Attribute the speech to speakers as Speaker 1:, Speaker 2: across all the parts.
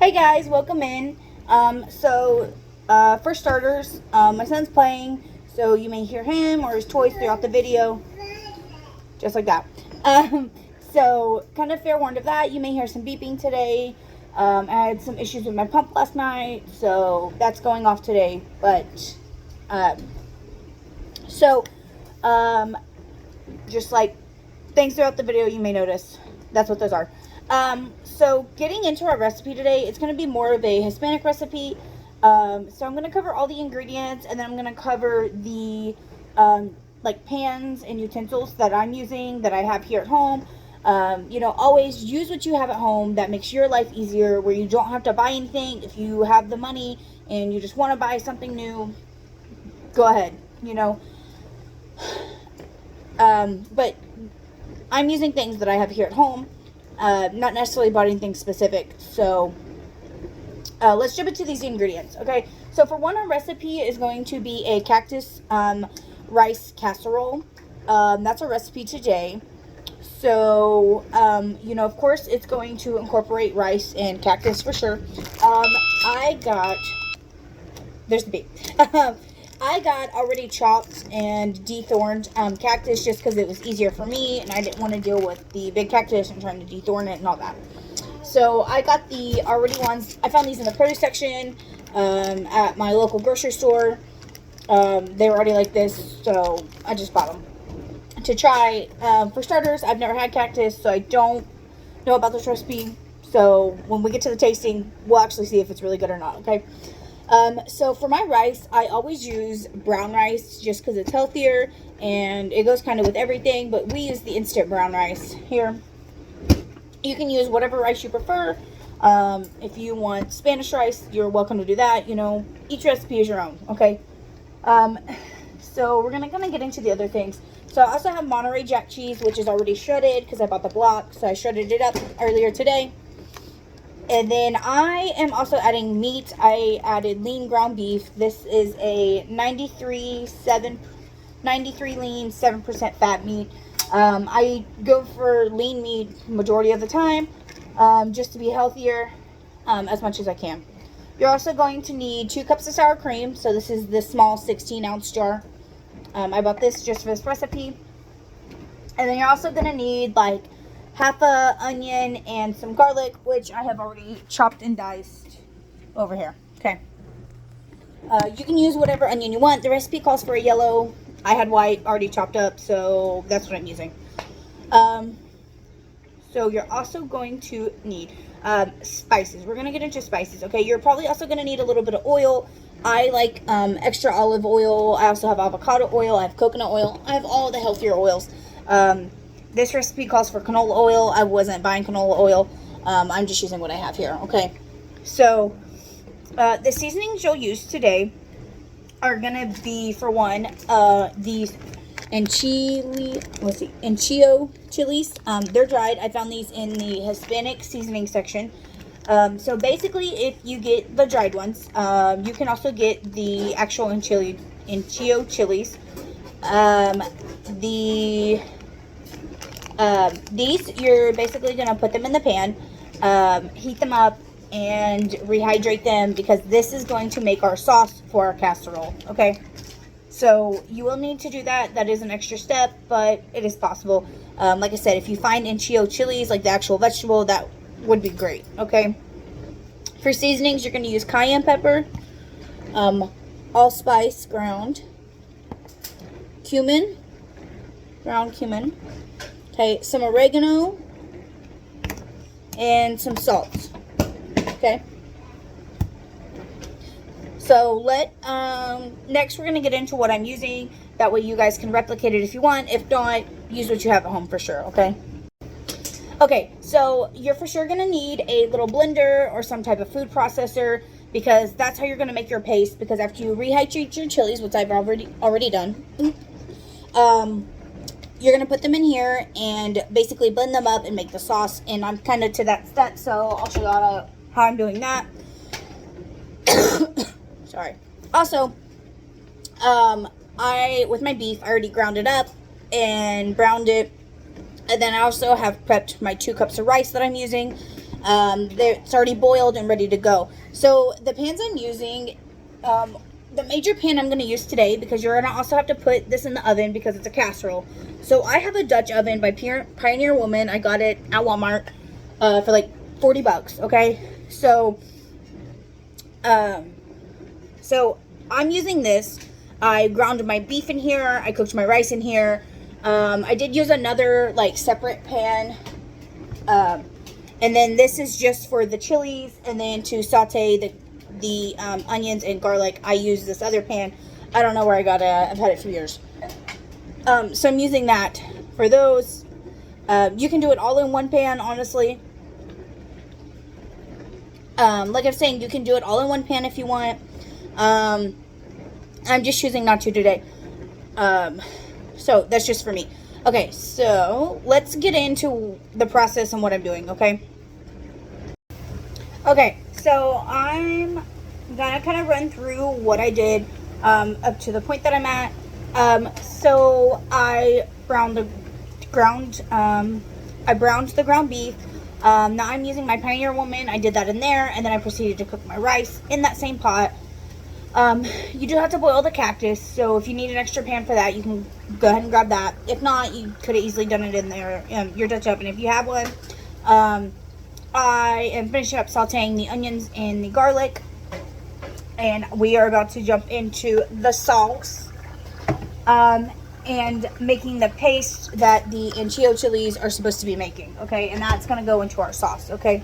Speaker 1: Hey guys, welcome in. For starters, my son's playing, so you may hear him or his toys throughout the video, just like that. Kind of fair warned of that. You may hear some beeping today. I had some issues with my pump last night, so that's going off today. Um, so, just like things throughout the video, you may notice. That's what those are. So getting into our recipe today, it's going to be more of a Hispanic recipe. So I'm going to cover all the ingredients, and then I'm going to cover the, like pans and utensils that I'm using, that I have here at home. Always use what you have at home. That makes your life easier, where you don't have to buy anything. If you have the money and you just want to buy something new, go ahead, but I'm using things that I have here at home. Not necessarily bought anything specific. So let's jump into these ingredients. Okay, so for one, our recipe is going to be a cactus rice casserole. That's our recipe today. So of course it's going to incorporate rice and cactus for sure. There's the beet. I got already chopped and dethorned cactus, just because it was easier for me, and I didn't want to deal with the big cactus and trying to dethorn it and all that. So I got the already ones. I found these in the produce section at my local grocery store. They were already like this, so I just bought them to try. For starters, I've never had cactus, so I don't know about this recipe. So when we get to the tasting, we'll actually see if it's really good or not, okay? So for my rice, I always use brown rice, just because it's healthier and it goes kind of with everything, but we use the instant brown rice here. You can use whatever rice you prefer. If you want Spanish rice, you're welcome to do that. Each recipe is your own, okay? So we're gonna get into the other things. So I also have Monterrey Jack cheese, which is already shredded because I bought the block, so I shredded it up earlier today. And then I am also adding meat. I added lean ground beef. This is a 93 lean, 7% fat meat. I go for lean meat majority of the time, just to be healthier, as much as I can. You're also going to need 2 cups of sour cream. So this is the small 16-ounce jar. I bought this just for this recipe. And then you're also going to need like half a onion and some garlic, which I have already chopped and diced over here. Okay. You can use whatever onion you want. The recipe calls for a yellow. I had white already chopped up, so that's what I'm using. So you're also going to need spices. We're going to get into spices, okay? You're probably also going to need a little bit of oil. I like extra olive oil. I also have avocado oil. I have coconut oil. I have all the healthier oils. This recipe calls for canola oil. I wasn't buying canola oil. I'm just using what I have here, okay? So, the seasonings you'll use today are going to be, for one, these ancho chilies. They're dried. I found these in the Hispanic seasoning section. So, basically, if you get the dried ones, you can also get the actual ancho chilies. These, you're basically going to put them in the pan, heat them up, and rehydrate them, because this is going to make our sauce for our casserole, okay? So you will need to do that. That is an extra step, but it is possible. Like I said, if you find ancho chilies, like the actual vegetable, that would be great, okay? For seasonings, you're going to use cayenne pepper, allspice ground, cumin, ground cumin, okay, some oregano, and some salt, okay? So next we're going to get into what I'm using. That way you guys can replicate it if you want. If not, use what you have at home for sure, okay? Okay, so you're for sure going to need a little blender or some type of food processor, because that's how you're going to make your paste. Because after you rehydrate your chilies, which I've already done, you're going to put them in here and basically blend them up and make the sauce. And I'm kind of to that step, so I'll show you how I'm doing that. Sorry. Also, with my beef, I already ground it up and browned it. And then I also have prepped my 2 cups of rice that I'm using. It's already boiled and ready to go. So the pans I'm using, the major pan I'm going to use today, because you're going to also have to put this in the oven because it's a casserole. So I have a Dutch oven by Pioneer Woman. I got it at Walmart for like $40, okay? So I'm using this. I ground my beef in here. I cooked my rice in here. I did use another like separate pan. And then this is just for the chilies, and then to saute the onions and garlic, I use this other pan. I don't know where I got it. I've had it for years. So I'm using that for those. You can do it all in one pan, honestly. Like I'm saying, you can do it all in one pan if you want. I'm just choosing not to today. So that's just for me. Okay, so let's get into the process and what I'm doing, okay? Okay, so I'm gonna kind of run through what I did up to the point that I'm at. So I browned the ground beef. Now I'm using my Pioneer Woman. I did that in there, and then I proceeded to cook my rice in that same pot. You do have to boil the cactus, so if you need an extra pan for that, you can go ahead and grab that. If not, you could have easily done it in there, your Dutch oven if you have one. I am finishing up sauteing the onions and the garlic, and we are about to jump into the sauce, and making the paste that the ancho chilies are supposed to be making, okay? And that's going to go into our sauce, okay?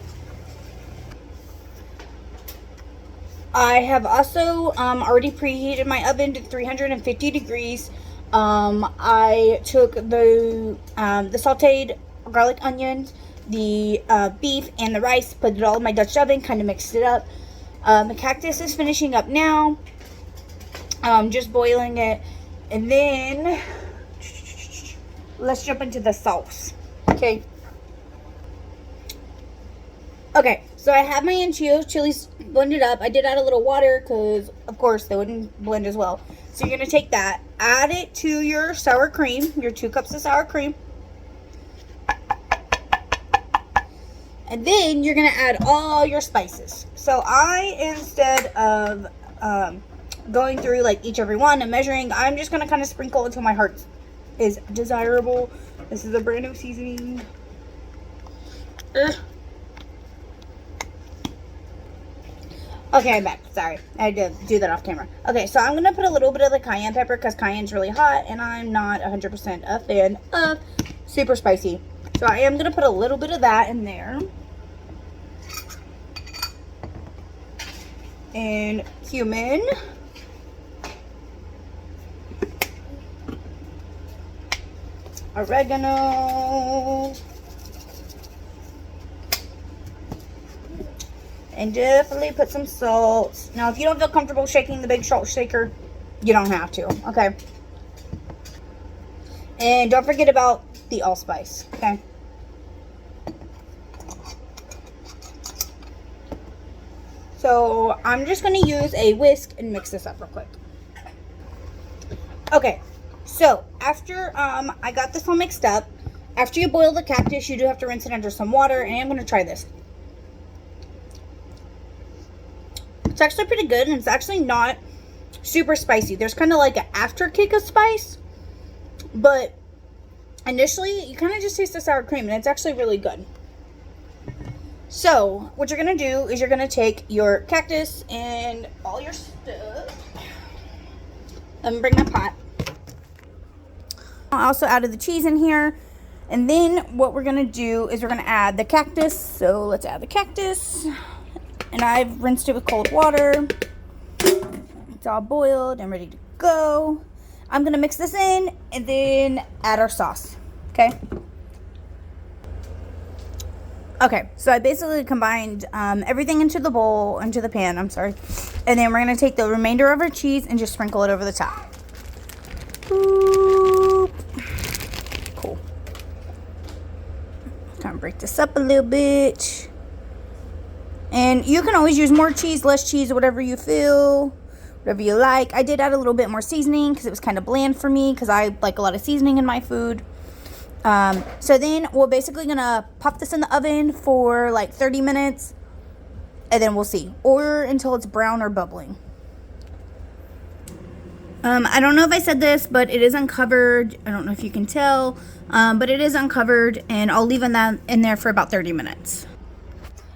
Speaker 1: I have also already preheated my oven to 350 degrees. I took the sauteed garlic, onions, the beef, and the rice, put it all in my Dutch oven, kind of mixed it up. The cactus is finishing up now. Just boiling it. And then let's jump into the sauce. Okay. Okay, so I have my ancho chilies blended up. I did add a little water because, of course, they wouldn't blend as well. So you're going to take that, add it to your sour cream, your 2 cups of sour cream. And then you're going to add all your spices. So I, instead of going through like every one and measuring, I'm just going to kind of sprinkle until my heart is desirable. This is a brand new seasoning. Okay, I'm back. Sorry. I had to do that off camera. Okay, so I'm going to put a little bit of the cayenne pepper because cayenne's really hot, and I'm not 100% a fan of super spicy. So I am going to put a little bit of that in there. And cumin. Oregano. And definitely put some salt. Now, if you don't feel comfortable shaking the big salt shaker, you don't have to, okay? And don't forget about the allspice, okay? So, I'm just going to use a whisk and mix this up real quick. Okay, so after I got this all mixed up, after you boil the cactus, you do have to rinse it under some water, and I'm going to try this. It's actually pretty good, and it's actually not super spicy. There's kind of like an after kick of spice, but initially you kind of just taste the sour cream, and it's actually really good. So what you're going to do is you're going to take your cactus and all your stuff. Let me bring my pot. I also added the cheese in here, and then what we're going to do is we're going to add the cactus. So let's add the cactus. And I've rinsed it with cold water. It's all boiled and ready to go. I'm going to mix this in and then add our sauce. Okay? Okay, so I basically combined everything into the bowl, into the pan, I'm sorry. And then we're going to take the remainder of our cheese and just sprinkle it over the top. Boop. Cool. Kind of break this up a little bit. And you can always use more cheese, less cheese, whatever you feel, whatever you like. I did add a little bit more seasoning because it was kind of bland for me because I like a lot of seasoning in my food. So then we're basically gonna pop this in the oven for like 30 minutes, and then we'll see, or until it's brown or bubbling. I don't know if I said this, but it is uncovered. I don't know if you can tell, but it is uncovered, and I'll leave that in there for about 30 minutes.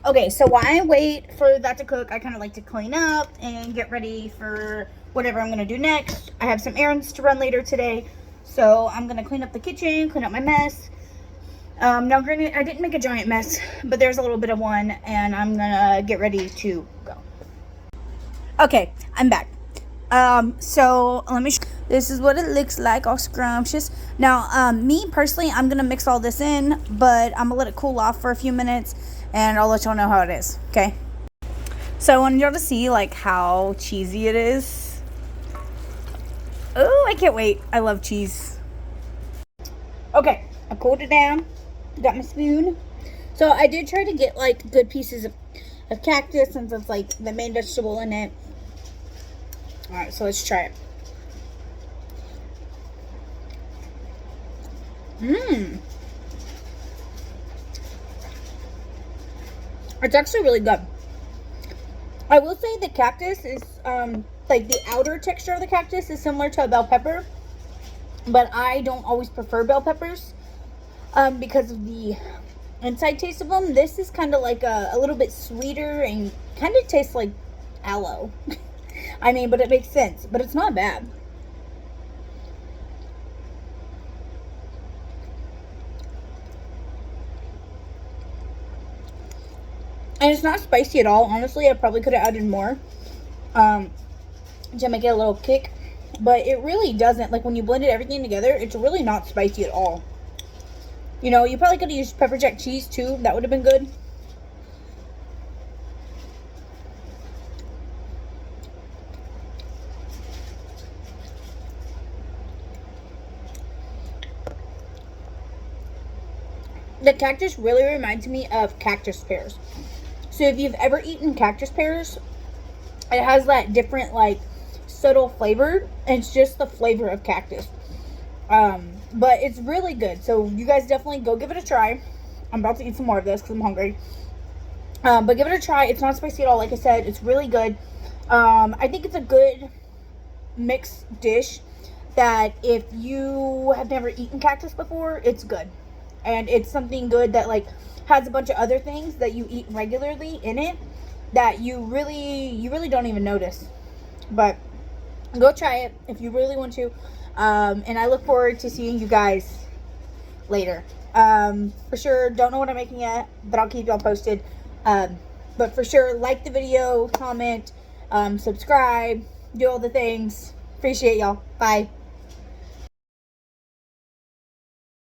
Speaker 1: Okay, so while I wait for that to cook, I kind of like to clean up and get ready for whatever I'm going to do next. I have some errands to run later today, so I'm going to clean up the kitchen, clean up my mess. Now, granted, I didn't make a giant mess, but there's a little bit of one, and I'm going to get ready to go. Okay, I'm back. So let me this is what it looks like, all scrumptious. Now, me personally, I'm going to mix all this in, but I'm going to let it cool off for a few minutes, and I'll let y'all know how it is, okay? So I wanted y'all to see, like, how cheesy it is. Oh, I can't wait. I love cheese. Okay, I cooled it down. Got my spoon. So I did try to get, like, good pieces of cactus, since it's, like, the main vegetable in it. Alright, so let's try it. It's actually really good. I will say the cactus is, like the outer texture of the cactus is similar to a bell pepper. But I don't always prefer bell peppers because of the inside taste of them. This is kind of like a little bit sweeter and kind of tastes like aloe. I mean, but it makes sense. But it's not bad. And it's not spicy at all. Honestly, I probably could have added more to make it a little kick. But it really doesn't. Like, when you blended everything together, it's really not spicy at all. You know, you probably could have used pepper jack cheese, too. That would have been good. The cactus really reminds me of cactus pears. So if you've ever eaten cactus pears, it has that different, like, subtle flavor. And it's just the flavor of cactus. But it's really good. So you guys definitely go give it a try. I'm about to eat some more of this because I'm hungry. But give it a try. It's not spicy at all. Like I said, it's really good. I think it's a good mixed dish that if you have never eaten cactus before, it's good. And it's something good that, like, has a bunch of other things that you eat regularly in it that you really don't even notice. But go try it if you really want to. And I look forward to seeing you guys later. For sure, don't know what I'm making yet, but I'll keep y'all posted. But for sure, like the video, comment, subscribe, do all the things. Appreciate y'all. Bye.